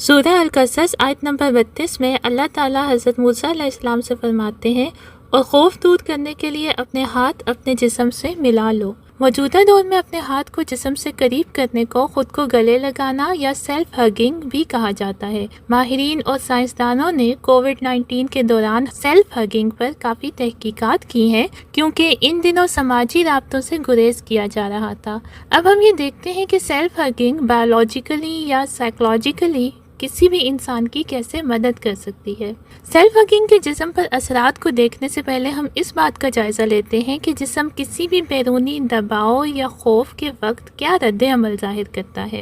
سورہ القصص آیت نمبر 32 میں اللہ تعالیٰ حضرت موسیٰ علیہ السلام سے فرماتے ہیں اور خوف دور کرنے کے لیے اپنے ہاتھ اپنے جسم سے ملا لو۔ موجودہ دور میں اپنے ہاتھ کو جسم سے قریب کرنے کو خود کو گلے لگانا یا سیلف ہگنگ بھی کہا جاتا ہے۔ ماہرین اور سائنسدانوں نے کووڈ-19 کے دوران سیلف ہگنگ پر کافی تحقیقات کی ہیں کیونکہ ان دنوں سماجی رابطوں سے گریز کیا جا رہا تھا۔ اب ہم یہ دیکھتے ہیں کہ سیلف ہگنگ بایولوجیکلی یا سائیکولوجیکلی کسی بھی انسان کی کیسے مدد کر سکتی ہے۔ سیلف ہگنگ کے جسم پر اثرات کو دیکھنے سے پہلے ہم اس بات کا جائزہ لیتے ہیں کہ جسم کسی بھی بیرونی دباؤ یا خوف کے وقت کیا رد عمل ظاہر کرتا ہے۔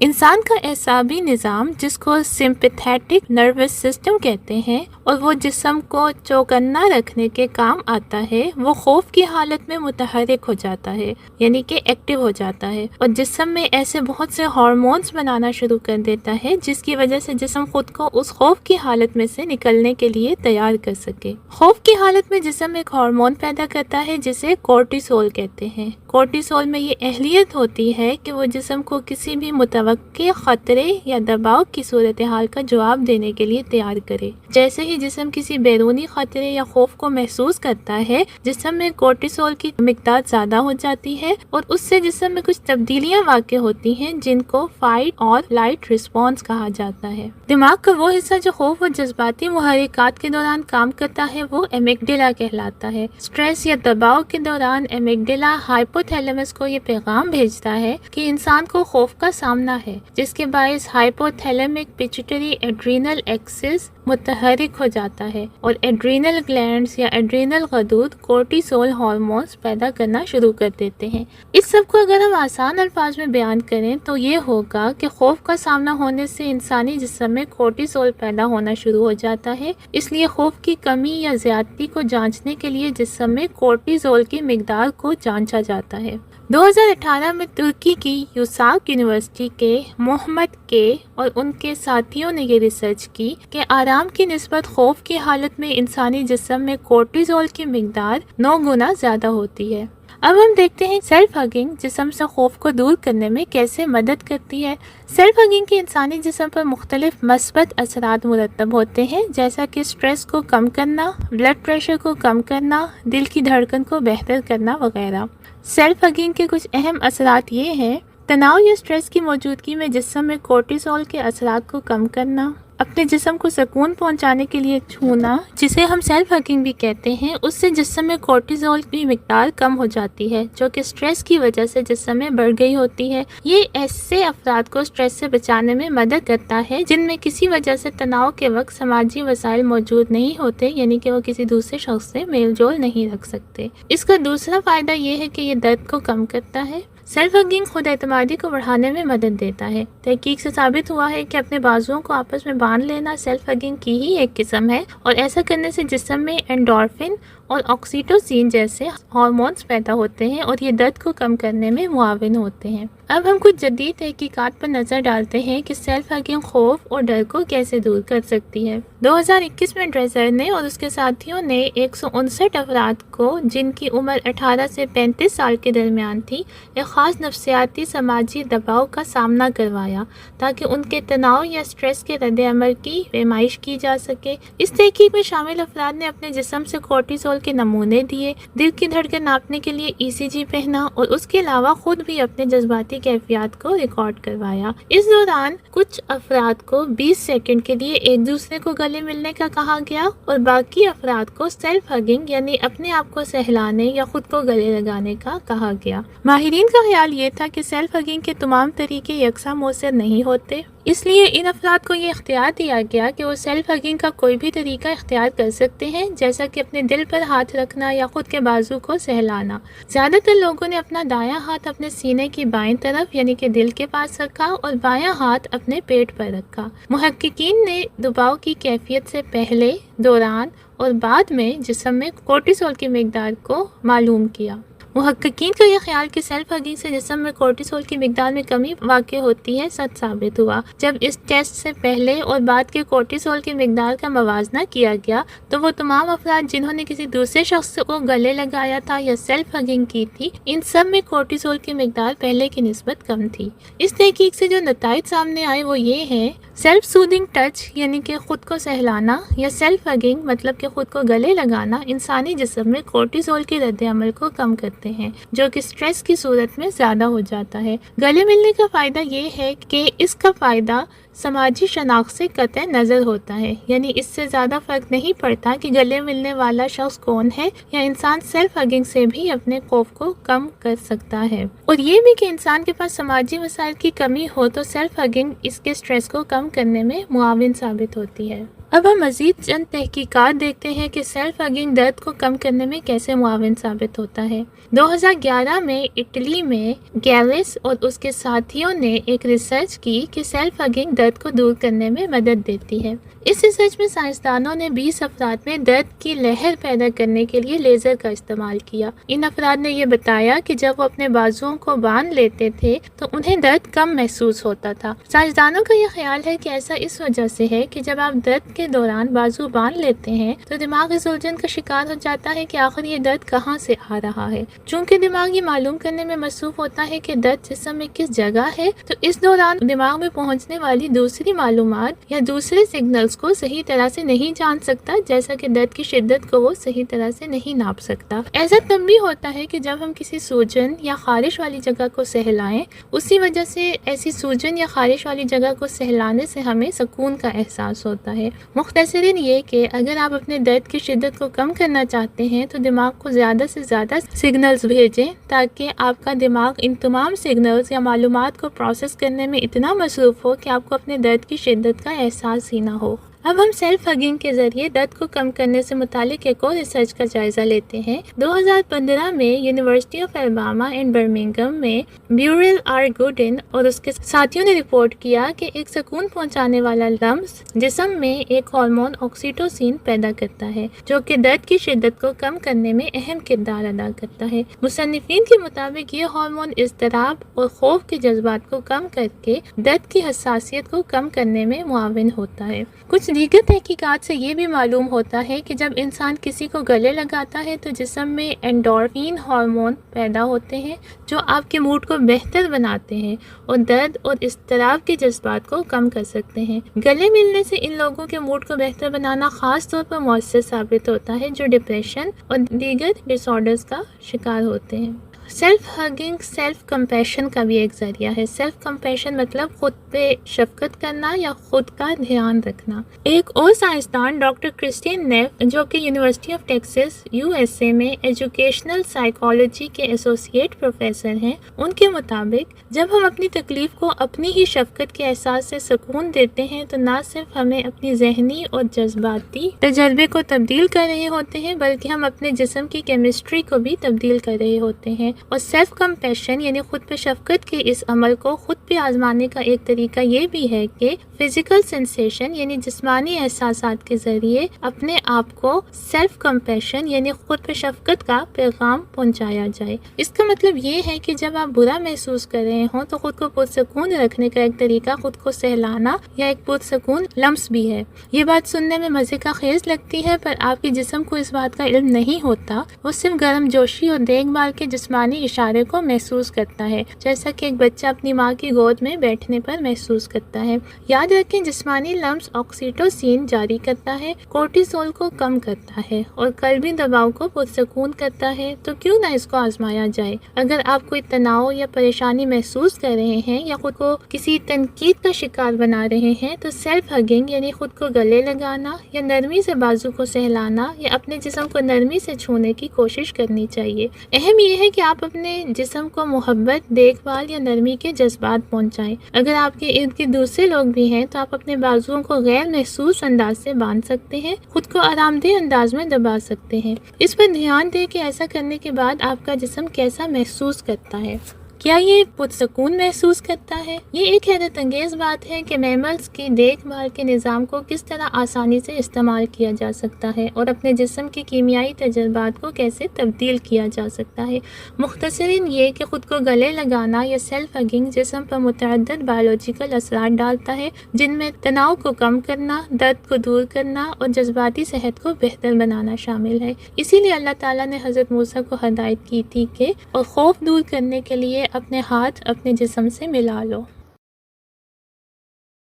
انسان کا اعصابی نظام، جس کو سمپیتھیٹک نروس سسٹم کہتے ہیں اور وہ جسم کو چوکنا رکھنے کے کام آتا ہے، وہ خوف کی حالت میں متحرک ہو جاتا ہے، یعنی کہ ایکٹیو ہو جاتا ہے اور جسم میں ایسے بہت سے ہارمونز بنانا شروع کر دیتا ہے جس کی وجہ سے جسم خود کو اس خوف کی حالت میں سے نکلنے کے لیے تیار کر سکے۔ خوف کی حالت میں جسم ایک ہارمون پیدا کرتا ہے جسے کورٹیسول کہتے ہیں۔ کورٹیسول میں یہ اہلیت ہوتی ہے کہ وہ جسم کو کسی بھی متوقع خطرے یا دباؤ کی صورتحال کا جواب دینے کے لیے تیار کرے۔ جیسے ہی جسم کسی بیرونی خطرے یا خوف کو محسوس کرتا ہے، جسم میں کورٹیسول کی مقدار زیادہ ہو جاتی ہے اور اس سے جسم میں کچھ تبدیلیاں واقع ہوتی ہیں جن کو فائٹ اور فلائٹ رسپانس کہا جاتا ہے۔ دماغ کا وہ حصہ جو خوف و جذباتی محرکات کے دوران کام کرتا ہے وہ ایمگڈیلا کہلاتا ہے۔ اسٹریس یا دباؤ کے دوران ایمگڈیلا ہائپوتھیلیمس کو یہ پیغام بھیجتا ہے کہ انسان کو خوف کا سامنا ہے، جس کے باعث ہائپوتھیلیمک پیچوٹری ایڈرینل ایکسس متحرک ہو جاتا ہے اور ایڈرینل گلینڈز یا ایڈرینل غدود کورٹیسول ہارمونز پیدا کرنا شروع کر دیتے ہیں۔ اس سب کو اگر ہم آسان الفاظ میں بیان کریں تو یہ ہوگا کہ خوف کا سامنا ہونے سے انسانی جسم میں کورٹیسول پیدا ہونا شروع ہو جاتا ہے، اس لیے خوف کی کمی یا زیادتی کو جانچنے کے لیے جسم میں کورٹیسول کی مقدار کو جانچا جاتا ہے۔ 2018 میں ترکی کی یوساک یونیورسٹی کے محمد کے اور ان کے ساتھیوں نے یہ ریسرچ کی کہ آرام کی نسبت خوف کی حالت میں انسانی جسم میں کورٹیزول کی مقدار 9 گنا زیادہ ہوتی ہے۔ اب ہم دیکھتے ہیں سیلف ہگنگ جسم سے خوف کو دور کرنے میں کیسے مدد کرتی ہے۔ سیلف ہگنگ کے انسانی جسم پر مختلف مثبت اثرات مرتب ہوتے ہیں، جیسا کہ سٹریس کو کم کرنا، بلڈ پریشر کو کم کرنا، دل کی دھڑکن کو بہتر کرنا وغیرہ۔ سیلف ہگنگ کے کچھ اہم اثرات یہ ہیں: تناؤ یا سٹریس کی موجودگی میں جسم میں کورٹیسول کے اثرات کو کم کرنا، اپنے جسم کو سکون پہنچانے کے لیے چھونا، جسے ہم سیلف ہگنگ بھی کہتے ہیں، اس سے جسم میں کورٹیزول کی مقدار کم ہو جاتی ہے جو کہ سٹریس کی وجہ سے جسم میں بڑھ گئی ہوتی ہے۔ یہ ایسے افراد کو سٹریس سے بچانے میں مدد کرتا ہے جن میں کسی وجہ سے تناؤ کے وقت سماجی وسائل موجود نہیں ہوتے، یعنی کہ وہ کسی دوسرے شخص سے میل جول نہیں رکھ سکتے۔ اس کا دوسرا فائدہ یہ ہے کہ یہ درد کو کم کرتا ہے۔ سیلف ہگنگ خود اعتمادی کو بڑھانے میں مدد دیتا ہے۔ تحقیق سے ثابت ہوا ہے کہ اپنے بازوؤں کو آپس میں باندھ لینا سیلف ہگنگ کی ہی ایک قسم ہے اور ایسا کرنے سے جسم میں اینڈورفن اور آکسیٹوسین جیسے ہارمونز پیدا ہوتے ہیں اور یہ درد کو کم کرنے میں معاون ہوتے ہیں۔ اب ہم کچھ جدید تحقیقات پر نظر ڈالتے ہیں کہ سیلف ہگنگ خوف اور ڈر کو کیسے دور کر سکتی ہے۔ 2021 میں ڈریزر نے اور اس کے ساتھیوں نے 159 افراد کو جن کی عمر 18 سے 35 سال کے درمیان تھی ایک خاص نفسیاتی سماجی دباؤ کا سامنا کروایا تاکہ ان کے تناؤ یا سٹریس کے رد عمل کی پیمائش کی جا سکے۔ اس تحقیق میں شامل افراد نے اپنے جسم سے کورٹیسول کے نمونے دیے، دل کی دھڑکن ناپنے کے لیے ECG پہنا اور اس کے علاوہ خود بھی اپنے جذباتی کیفیات کو ریکارڈ کروایا۔ اس دوران کچھ افراد کو 20 سیکنڈ کے لیے ایک دوسرے کو گلے ملنے کا کہا گیا اور باقی افراد کو سیلف ہگنگ یعنی اپنے آپ کو سہلانے یا خود کو گلے لگانے کا کہا گیا۔ ماہرین کا خیال یہ تھا کہ سیلف ہگنگ کے تمام طریقے یکساں مؤثر نہیں ہوتے، اس لیے ان افراد کو یہ اختیار دیا گیا کہ وہ سیلف ہگنگ کا کوئی بھی طریقہ اختیار کر سکتے ہیں، جیسا کہ اپنے دل پر ہاتھ رکھنا یا خود کے بازو کو سہلانا۔ زیادہ تر لوگوں نے اپنا دایاں ہاتھ اپنے سینے کی بائیں طرف یعنی کہ دل کے پاس رکھا اور بایاں ہاتھ اپنے پیٹ پر رکھا۔ محققین نے دباؤ کی کیفیت سے پہلے، دوران اور بعد میں جسم میں کورٹیسول کی مقدار کو معلوم کیا۔ محققین کا یہ خیال کہ سیلف ہگنگ سے جسم میں کورٹیسول کی مقدار میں کمی واقع ہوتی ہے سچ ثابت ہوا۔ جب اس ٹیسٹ سے پہلے اور بعد کے کورٹیسول کی مقدار کا موازنہ کیا گیا تو وہ تمام افراد جنہوں نے کسی دوسرے شخص کو گلے لگایا تھا یا سیلف ہگنگ کی تھی، ان سب میں کورٹیسول کی مقدار پہلے کی نسبت کم تھی۔ اس تحقیق سے جو نتائج سامنے آئے وہ یہ ہے: سیلف سودنگ ٹچ یعنی کہ خود کو سہلانا یا سیلف ہگنگ مطلب کہ خود کو گلے لگانا انسانی جسم میں کورٹیزول کے رد عمل کو کم کرتے ہیں جو کہ سٹریس کی صورت میں زیادہ ہو جاتا ہے۔ گلے ملنے کا فائدہ یہ ہے کہ اس کا فائدہ سماجی شناخت سے قطع نظر ہوتا ہے، یعنی اس سے زیادہ فرق نہیں پڑتا کہ گلے ملنے والا شخص کون ہے، یا انسان سیلف ہگنگ سے بھی اپنے خوف کو کم کر سکتا ہے۔ اور یہ بھی کہ انسان کے پاس سماجی وسائل کی کمی ہو تو سیلف ہگنگ اس کے سٹریس کو کم کرنے میں معاون ثابت ہوتی ہے۔ اب ہم مزید چند تحقیقات دیکھتے ہیں کہ سیلف ہگنگ درد کو کم کرنے میں کیسے معاون ثابت ہوتا ہے۔ 2011 میں اٹلی میں گیلس اور اس کے ساتھیوں نے ایک ریسرچ کی کہ سیلف ہگنگ درد کو دور کرنے میں مدد دیتی ہے۔ اس ریسرچ میں سائنسدانوں نے 20 افراد میں درد کی لہر پیدا کرنے کے لیے لیزر کا استعمال کیا۔ ان افراد نے یہ بتایا کہ جب وہ اپنے بازوؤں کو باندھ لیتے تھے تو انہیں درد کم محسوس ہوتا تھا۔ سائنسدانوں کا یہ خیال ہے کہ ایسا اس وجہ سے ہے کہ جب آپ درد کے دوران بازو باندھ لیتے ہیں تو دماغ اس الجھن کا شکار ہو جاتا ہے کہ آخر یہ درد کہاں سے آ رہا ہے۔ چونکہ دماغ یہ معلوم کرنے میں مصروف ہوتا ہے کہ درد جسم میں کس جگہ ہے، تو اس دوران دماغ میں پہنچنے والی دوسری معلومات یا دوسرے سگنلز کو صحیح طرح سے نہیں جان سکتا، جیسا کہ درد کی شدت کو وہ صحیح طرح سے نہیں ناپ سکتا۔ ایسا تب بھی ہوتا ہے کہ جب ہم کسی سوجن یا خارش والی جگہ کو سہلائیں، اسی وجہ سے ایسی سوجن یا خارش والی جگہ کو سہلانے سے ہمیں سکون کا احساس ہوتا ہے۔ مختصراً یہ کہ اگر آپ اپنے درد کی شدت کو کم کرنا چاہتے ہیں تو دماغ کو زیادہ سے زیادہ سگنلز بھیجیں تاکہ آپ کا دماغ ان تمام سگنلز یا معلومات کو پروسیس کرنے میں اتنا مصروف ہو کہ آپ کو اپنے درد کی شدت کا احساس ہی نہ ہو۔ اب ہم سیلف ہگنگ کے ذریعے درد کو کم کرنے سے متعلق ایک اور ریسرچ کا جائزہ لیتے ہیں۔ 2015 میں university of Alabama and Birmingham میں بیورل آر گوڈن اور اس کے ساتھیوں نے رپورٹ کیا کہ ایک سکون پہنچانے والا لمس جسم میں ایک ہارمون آکسیٹوسین پیدا کرتا ہے جو کہ درد کی شدت کو کم کرنے میں اہم کردار ادا کرتا ہے۔ مصنفین کے مطابق یہ ہارمون اضطراب اور خوف کے جذبات کو کم کر کے درد کی حساسیت کو کم کرنے میں معاون ہوتا ہے۔ کچھ دیگر تحقیقات سے یہ بھی معلوم ہوتا ہے کہ جب انسان کسی کو گلے لگاتا ہے تو جسم میں اینڈورفین ہارمون پیدا ہوتے ہیں جو آپ کے موڈ کو بہتر بناتے ہیں اور درد اور اضطراب کے جذبات کو کم کر سکتے ہیں۔ گلے ملنے سے ان لوگوں کے موڈ کو بہتر بنانا خاص طور پر مؤثر ثابت ہوتا ہے جو ڈپریشن اور دیگر ڈس آرڈرز کا شکار ہوتے ہیں۔ سیلف ہگنگ سیلف کمپیشن کا بھی ایک ذریعہ ہے۔ سیلف کمپیشن مطلب خود پہ شفقت کرنا یا خود کا دھیان رکھنا۔ ایک اور سائنسدان ڈاکٹر کرسٹین نیف جو کہ یونیورسٹی آف ٹیکساس USA میں ایجوکیشنل سائیکالوجی کے ایسوسیٹ پروفیسر ہیں، ان کے مطابق جب ہم اپنی تکلیف کو اپنی ہی شفقت کے احساس سے سکون دیتے ہیں تو نہ صرف ہمیں اپنی ذہنی اور جذباتی تجربے کو تبدیل کر رہے ہوتے ہیں بلکہ ہم اپنے جسم کی کیمسٹری کو بھی تبدیل کر رہے ہوتے ہیں۔ اور سیلف کمپیشن یعنی خود پہ شفقت کے اس عمل کو خود پہ آزمانے کا ایک طریقہ یہ بھی ہے کہ فزیکل سینسیشن یعنی جسمانی احساسات کے ذریعے اپنے آپ کو سیلف کمپیشن یعنی خود پہ شفقت کا پیغام پہنچایا جائے۔ اس کا مطلب یہ ہے کہ جب آپ برا محسوس کر رہے ہوں تو خود کو پرسکون رکھنے کا ایک طریقہ خود کو سہلانا یا ایک پرسکون لمس بھی ہے۔ یہ بات سننے میں مزے کا خیز لگتی ہے پر آپ کے جسم کو اس بات کا علم نہیں ہوتا، وہ صرف گرم جوشی اور دیکھ بھال کے جسمانی اشارے کو محسوس کرتا ہے جیسا کہ ایک بچہ اپنی ماں کی گود میں بیٹھنے پر محسوس کرتا ہے۔ یاد رکھیں جسمانی لمس آکسیٹوسین جاری کرتا ہے، کورٹیزول کو کم کرتا ہے اور قلبی دباؤ کو پرسکون کرتا ہے، تو کیوں نہ اس کو آزمایا جائے۔ اگر آپ کوئی تناؤ یا پریشانی محسوس کر رہے ہیں یا خود کو کسی تنقید کا شکار بنا رہے ہیں تو سیلف ہگنگ یعنی خود کو گلے لگانا یا نرمی سے بازو کو سہلانا یا اپنے جسم کو نرمی سے چھونے کی کوشش کرنی چاہیے۔ اہم یہ ہے کہ آپ اپنے جسم کو محبت، دیکھ بھال یا نرمی کے جذبات پہنچائیں۔ اگر آپ کے ارد گرد دوسرے لوگ بھی ہیں تو آپ اپنے بازوؤں کو غیر محسوس انداز سے باندھ سکتے ہیں، خود کو آرام دہ انداز میں دبا سکتے ہیں۔ اس پر دھیان دیں کہ ایسا کرنے کے بعد آپ کا جسم کیسا محسوس کرتا ہے۔ کیا یہ پرسکون محسوس کرتا ہے؟ یہ ایک حیرت انگیز بات ہے کہ میملز کی دیکھ بھال کے نظام کو کس طرح آسانی سے استعمال کیا جا سکتا ہے اور اپنے جسم کے کیمیائی تجربات کو کیسے تبدیل کیا جا سکتا ہے۔ مختصراً یہ کہ خود کو گلے لگانا یا سیلف ہگنگ جسم پر متعدد بایولوجیکل اثرات ڈالتا ہے جن میں تناؤ کو کم کرنا، درد کو دور کرنا اور جذباتی صحت کو بہتر بنانا شامل ہے۔ اسی لیے اللہ تعالیٰ نے حضرت موسیٰ کو ہدایت کی تھی کہ اور خوف دور کرنے کے لیے اپنے ہاتھ اپنے جسم سے ملا لو۔